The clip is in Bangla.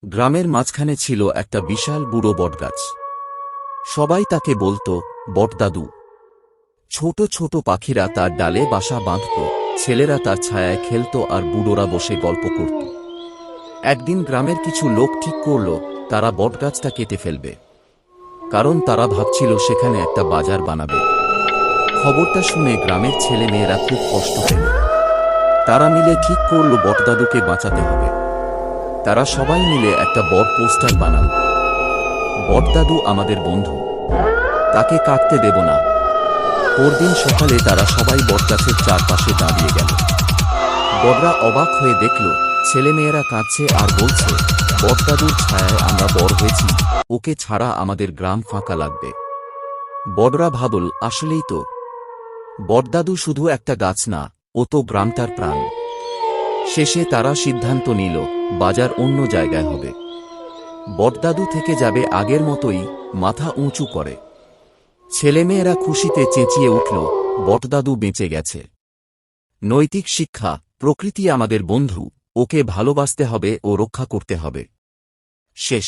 গ্রামের মাঝখানে ছিল একটা বিশাল বুড়ো বটগাছ। সবাই তাকে বলতো বটদাদু। ছোট ছোট পাখিরা তার ডালে বাসা বাঁধত, ছেলেরা তার ছায়ায় খেলত আর বুড়োরা বসে গল্প করত। একদিন গ্রামের কিছু লোক ঠিক করল তারা বটগাছটা কেটে ফেলবে, কারণ তারা ভাবছিল সেখানে একটা বাজার বানাবে। খবরটা শুনে গ্রামের ছেলে মেয়েরা খুব কষ্ট পেল। তারা মিলে ঠিক করল বটদাদুকে বাঁচাতে হবে। তারা সবাই মিলে একটা বড় পোস্টার বানাল, বটদাদু আমাদের বন্ধু, তাকে কাটতে দেব না। পরদিন সকালে তারা সবাই বটগাছের চারপাশে দাঁড়িয়ে গেল। বড়রা অবাক হয়ে দেখল ছেলেমেয়েরা কাঁদছে আর বলছে, বটদাদুর ছায়ায় আমরা বড় হয়েছি, ওকে ছাড়া আমাদের গ্রাম ফাঁকা লাগবে। বড়রা ভাবল আসলেই তো, বটদাদু শুধু একটা গাছ না, ও তো গ্রামটার প্রাণ। শেষে তারা সিদ্ধান্ত নিল বাজার অন্য জায়গায় হবে। বটদাদু থেকে যাবে আগের মতোই, মাথা উঁচু করে। ছেলেমেয়েরা খুশিতে চেঁচিয়ে উঠল, বটদাদু বেঁচে গেছে। নৈতিক শিক্ষা, প্রকৃতি আমাদের বন্ধু, ওকে ভালোবাসতে হবে ও রক্ষা করতে হবে। শেষ।